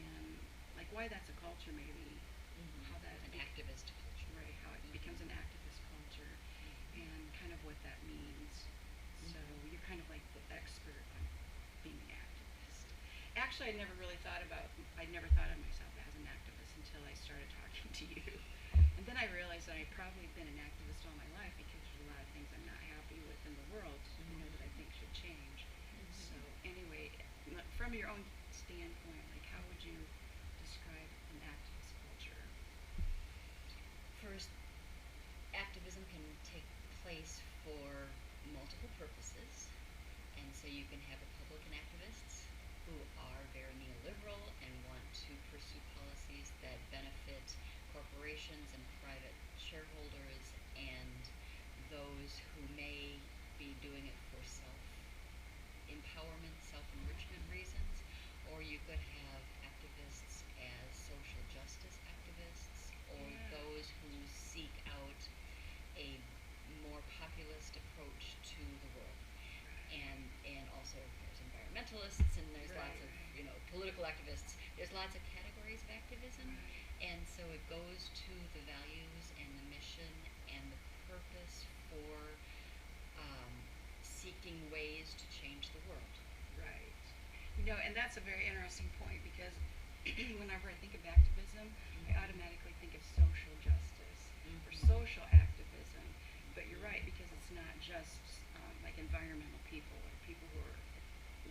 and like why that's a culture maybe, how that An activist culture. right, how it becomes an activist culture, and kind of what that means. So you're kind of like the expert on being an activist. Actually, I never thought of myself as an activist until I started talking to you. And then I realized that I've probably been an activist all my life because there's a lot of things I'm not happy with in the world, that I think should change. So anyway, from your own standpoint, like how would you describe an activist culture? First, activism can take place for multiple purposes, and so you can have Republican activists who are very neoliberal and want to pursue policies that benefit corporations and private shareholders, and those who may be doing it for self empowerment, self enrichment reasons, or you could have activists as social justice activists, or Yeah. those who seek out a more populist approach to the world. And also there's environmentalists, and there's Right, lots of right. political activists. There's lots of categories of activism, Right. and so it goes to the values and the mission and the purpose for um, seeking ways to change the world. Right. And that's a very interesting point because whenever I think of activism, I automatically think of social justice or social activism. But you're right because it's not just like environmental people or people who are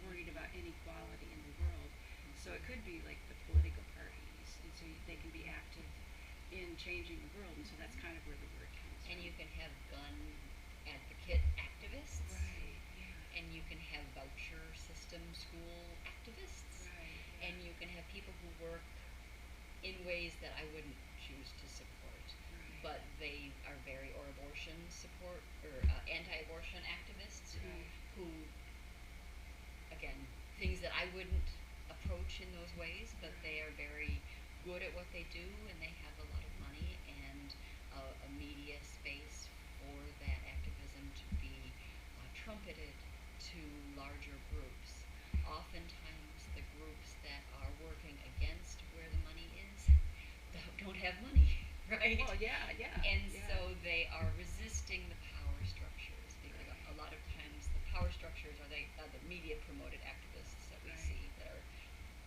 worried about inequality in the world. So it could be like the political parties, and so they can be active in changing the world, and so that's kind of where the word comes And from. you can have gun advocate activists, Right. Yeah. and you can have voucher system school activists, Right. and Yeah. you can have people who work in ways that I wouldn't choose to support, Right. but they are very or abortion support or anti-abortion activists Right. who again things that I wouldn't approach in those ways, but they are very good at what they do, and they have a lot of money and a media space for that activism to be trumpeted to larger groups. Oftentimes, the groups that are working against where the money is don't have money, right? Well, yeah, yeah, And yeah. so they are resisting the power structures because a lot of times the power structures are the media promoted activists that we Right. see that are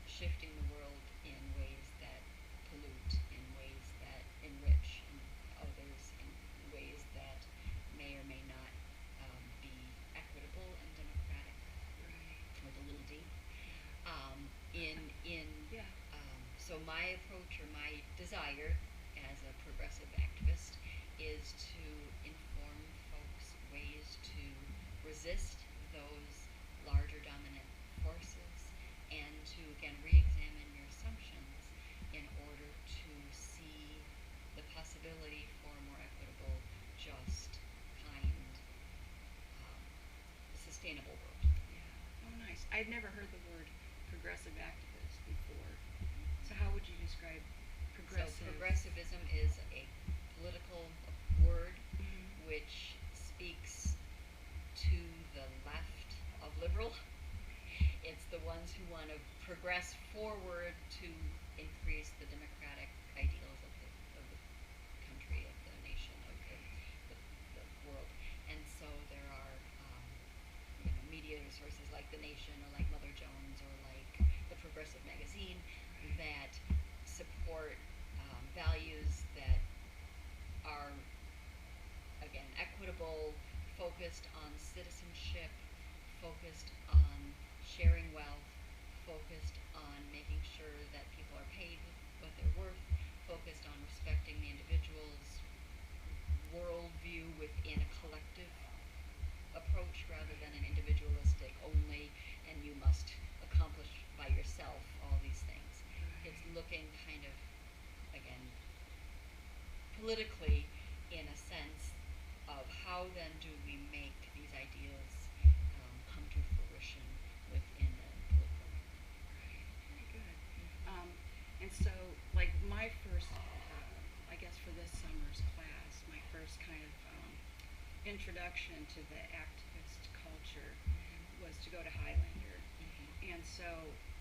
shifting the world in ways that pollute, in ways that enrich, and others in ways that may or may not be equitable and democratic Right. with a little d. Yeah. In Yeah. So my approach or my desire as a progressive activist is to inform folks ways to resist those larger dominant forces and to again re-examine your assumptions in order to see the possibility for a more equitable, just, kind, sustainable world. Yeah. Oh, nice. I'd never heard the word progressive activist before. So how would you describe So progressive? progressivism is a political word Mhm. which speaks to the left of liberal. It's the ones who want to progress forward to increase the democratic ideals of the country, of the nation, of the world. And so there are media sources like The Nation or like Mother Jones or like the Progressive Magazine that support values that are again equitable, focused on citizenship, focused on sharing wealth, focused on making sure that people are paid what they're worth, focused on respecting the individual's worldview within a collective approach rather than an individualistic only and you must accomplish by yourself all these things. It's looking kind of again politically in a sense of how then do we make these ideas come to fruition within a political movement. Right. Very good. And so, like my first, I guess for this summer's class, my first kind of introduction to the activist culture was to go to Highlander. And so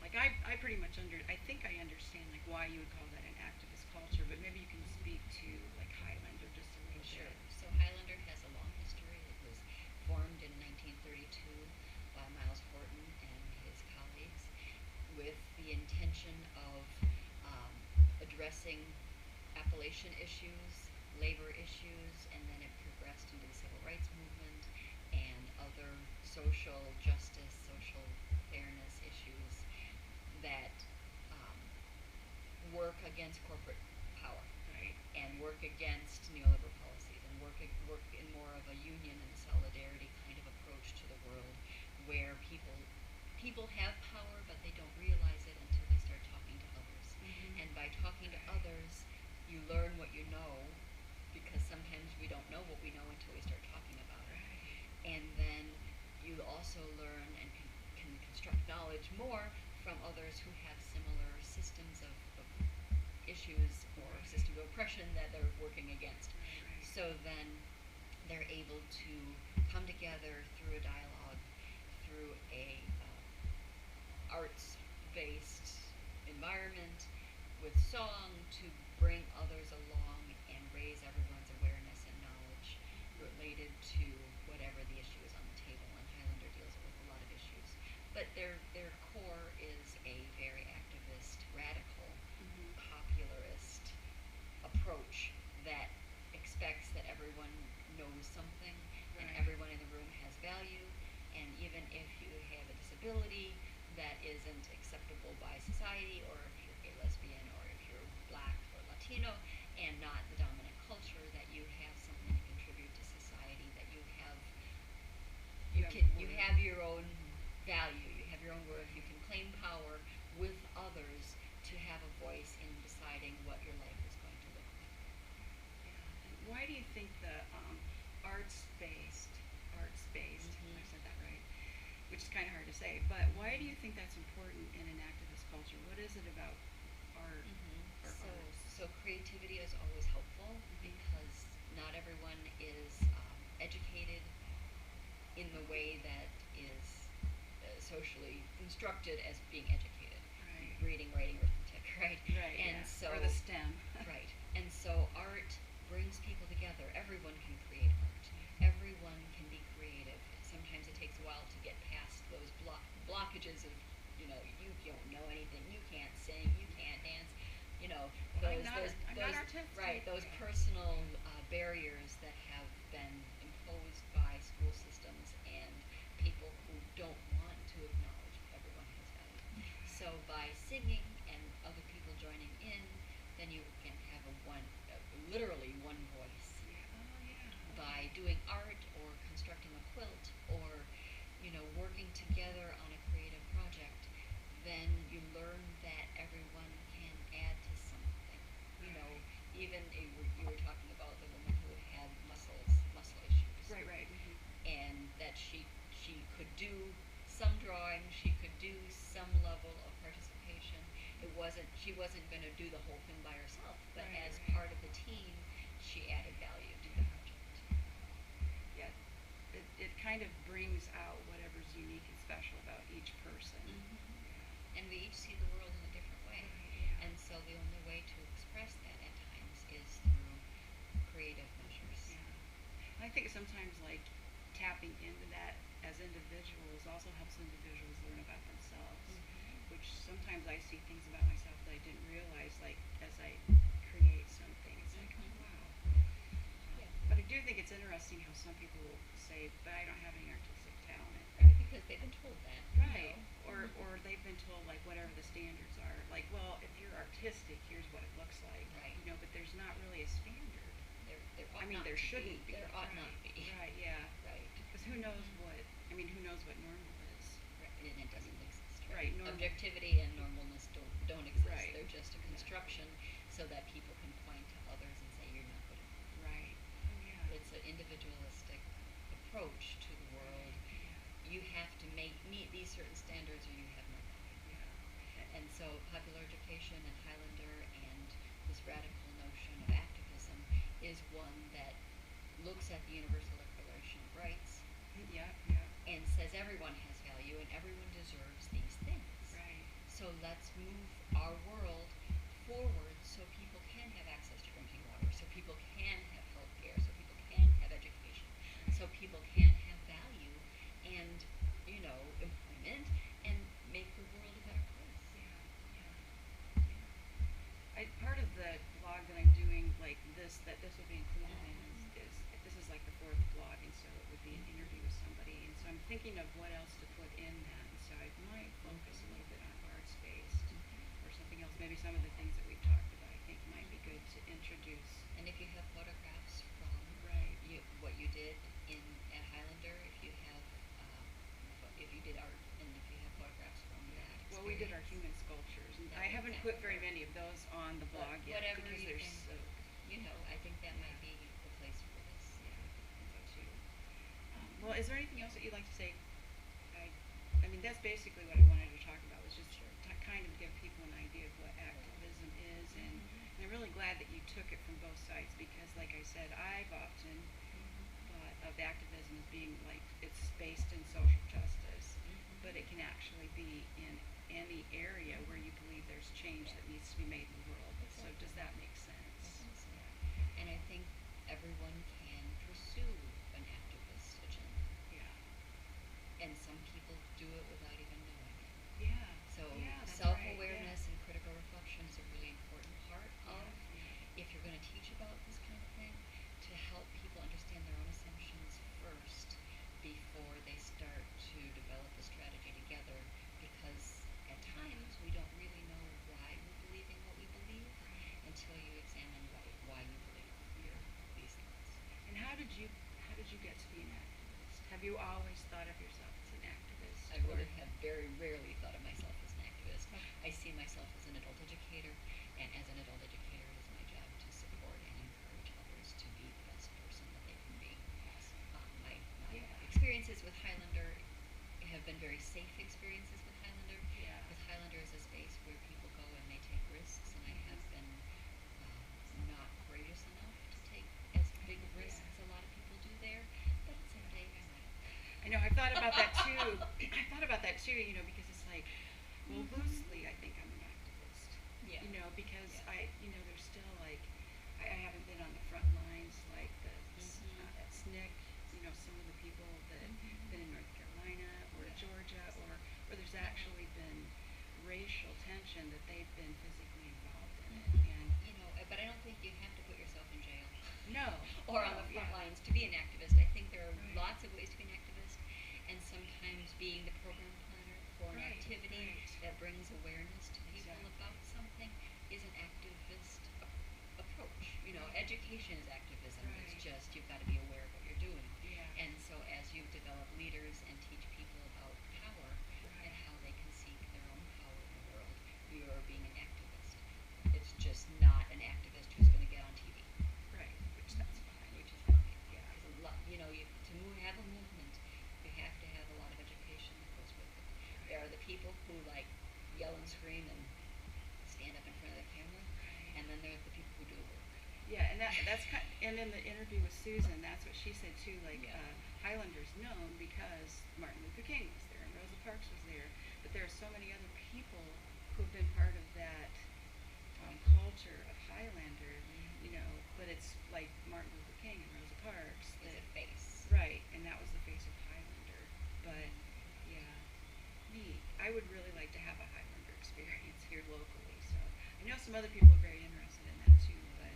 like I pretty much I think I understand like why you would call that an activist culture, but maybe you can speak to like Highlander just a little Sure. bit. So Highlander has a long history. It was formed in 1932 by Miles Horton and his colleagues with the intention of um, addressing Appalachian issues, labor issues, and then it progressed into the civil rights movement and other social justice, social fairness issues that um, work against corporate power Right. and work against neoliberal policies and work in more of a union and solidarity kind of approach to the world where people have power but they don't realize it until they start talking to others. Mm-hmm. And by talking to others, you learn what you know because sometimes we don't know what we know until we start talking about it. Right. And then you also learn and can construct knowledge more from others who have similar systems of issues or systems of oppression that they're working against. Right. So then they're able to come together through a dialogue, through a arts-based environment with song to bring others along and raise everyone's awareness and knowledge related to whatever the issue is on the table. And Highlander deals with a lot of issues, but their core is a very activist, radical, Mm-hmm. popularist approach that expects that everyone knows something and Right. everyone in the room has value, and even if you have a disability that isn't acceptable by society, or if you're gay, lesbian, or if you're black or Latino and not the dominant culture, that you have something to contribute to society, that you have you worth. have your own value, you have your own worth, you can claim power with others to have a voice in deciding what your life is going to look like. Yeah. And why do you think the arts-based, Mhm. I said that right, which is kind of hard to say, but why do you think that's important in an activist culture? What is it about art or So, arts? so creativity is always helpful Mhm. because not everyone is educated in the way that is socially constructed as being educated. Right. Reading, writing, arithmetic, right? Right. And Yeah. so Or the STEM. right. And so art brings people together. Everyone can create art. Everyone can be creative. Sometimes it takes a while to get past those blockages of, you don't know anything, you can't sing, you can't dance, Well, I'm not those artistic. right, those Yeah. personal barriers that have been imposed by school systems and people who don't want to acknowledge everyone has value. So by singing and other people joining in, then you can have literally one voice. Yeah. Oh yeah. By doing art or constructing a quilt or working together on a creative project, then you learn that everyone can add to something. Even you were talking about the woman who had muscle issues, Right. Right. Mm-hmm. and that she could do some drawing, she could do some level of participation. She wasn't going to do the whole thing by herself, but Right. as Right. part of the team, she added value to the project. Yeah. It kind of brings out whatever's unique and special about each person. And we each see the world in a different way. Yeah. And so the only way to express that at times is through creative measures. Yeah. I think sometimes like tapping into that as individuals also helps individuals learn about themselves, which sometimes I see things about myself that I didn't realize, like as I create something, it's like, oh wow. Yeah. But I do think it's interesting how some people will say, but I don't have any artistic talent. Right, because they've been told that. Right. Or they've been told like whatever the standards are. Like, well, if you're artistic, here's what it looks like. Right. But there's not really a standard. There ought I mean, not there to shouldn't be. There ought Right. not be. Right. Yeah. Right. Because who knows who knows what normal is? Right. And it doesn't exist. Right. Normal. Objectivity and normalness don't exist. Right. They're just a construction so that people can point to others and say you're not good enough. Right. Oh yeah. It's an individualistic approach to the world. Yeah. You have to meet these certain standards or you have no value. Yeah. And so popular education and Highlander and this radical notion of activism is one that looks at the Universal Declaration of Rights Yeah. Yeah. and says everyone has value and everyone deserves these things. Right. So So let's move our world forward so people can have access to drinking water, so people can have health care, so people can have education, so people can have value and, employment and make the world a better place. Part of the blog that I'm doing, like this will be included in is this is like the fourth blog, and so it would be an interview with somebody, and so I'm thinking of what else to put in that, and so I might focus a little bit on arts based or something else. Maybe some of the things that we've talked about, I think might be good to introduce. And if you have photographs from Right. what you did at Highlander, if you did art, and if you have photographs from that experience. Well, we did our human sculptures, and I haven't put very many of those on the blog yet Whatever because you there's can, so. I think that might be the place for this. Yeah, I think so too. Well, is there anything else that you'd like to say? I mean, that's basically what I wanted to talk about, was just to kind of give people an idea of what activism is, and I'm really glad that you took it from both sides because, like I said, I've often thought of activism as being like it's based in social justice, but it can actually be in any area where you believe there's change that needs to be made in the world. So does that make sense? I think so. And I think everyone can pursue an activist agenda. Yeah. And some people do it without even knowing it. Yeah. So Yeah, that's self-awareness right, and critical reflection is a really important part of, if you're going to teach about this kind of thing, to help people understand their own assumptions first before they start to develop a strategy together, because at times we don't really know why we're believing what we believe until you examine why you believe these things. And how did you get to be an activist? Have you always thought of yourself as an activist? I really have very rarely thought of myself as an activist. I see myself as an adult educator, and as an adult educator, it is my job to support and encourage others to be the best person that they can be. My experiences with Highlander have been very safe experiences with Highlander. Yeah. With Highlander is a space where people go and they take risks, and I have been not courageous enough to take as big risks as a lot of people do there, but someday I might. I know, I've thought about that too. I thought about that too, because it's like, well, loosely, I think I'm an activist. Yeah. Because Yeah. there's still like, I haven't been on the front lines like at SNCC, some of the people that have been in North Carolina or Georgia, or there's actually been racial tension that they've been physically involved in it. And But I don't think you have to put yourself in jail. no. Or on the front Yeah. lines to be an activist. I think there are lots of ways to be an activist, and sometimes being the program planner for an activity that brings awareness to people about something is an activist approach. Education is activism. It's just you've got to be aware of what you're doing. Yeah. And so as you develop leaders and teach people about power and how they can seek their own power in the world, you are being an activist. It's just not an activist who's going to get on TV. Right, which that's fine. Which is fine. Yeah. Because have a movement, you have to have a lot of education that goes with it. There are the people who yell and scream and stand up in front of the camera, and then there are the people who do the work. Yeah, and that's and in the interview with Susan, that's what she said too. Highlander's known because Martin Luther King was there and Rosa Parks was there, but there are so many other people who've been part of that culture of Highlander, But it's like Martin Luther King and Rosa Parks. Is a face. Right, and that was the face of Highlander. But yeah, neat. I would really like to have a Highlander experience here locally. So I know some other people are very interested in that too. But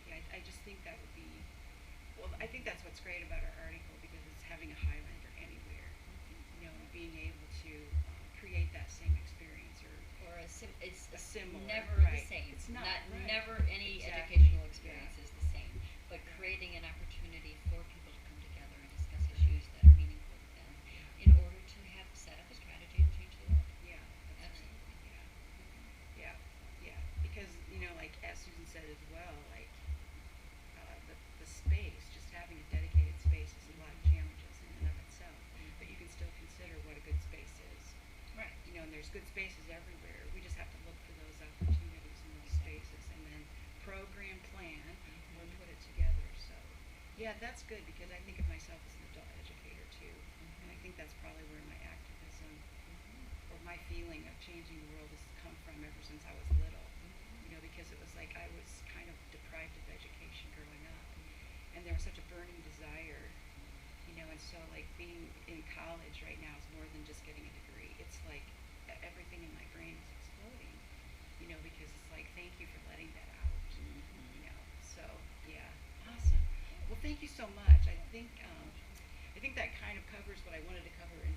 yeah, I just think that would be. Well, I think that's what's great about our article because it's having a Highlander anywhere. And being able to create that same experience or It's a similar. never Right. the same. It's not. Right. Never any Exactly. educational experience Yeah. is the same. But creating an opportunity for people to come together and discuss issues that are meaningful to them in order to have set up a strategy and change the world. Yeah. That's Absolutely. right. Yeah. Because like as Susan said as well, the space, just having a dedicated space is a lot of challenges in and of itself. But you can still consider what a good space is. Right. And there's good spaces everywhere. We just have to look for those opportunities in those spaces and then program, plan, or put it together. So, yeah, that's good because I think of myself as an adult educator too. And I think that's probably where my activism or my feeling of changing the world from ever since I was little. You know, because it was like I was kind of deprived of education growing up, and there was such a burning desire, you know, and so like being in college right now is more than just getting a degree. It's like everything in my brain is exploding, you know, because it's like thank you for letting that out, you know. So yeah, awesome. Well, thank you so much. I think that kind of covers what I wanted to cover in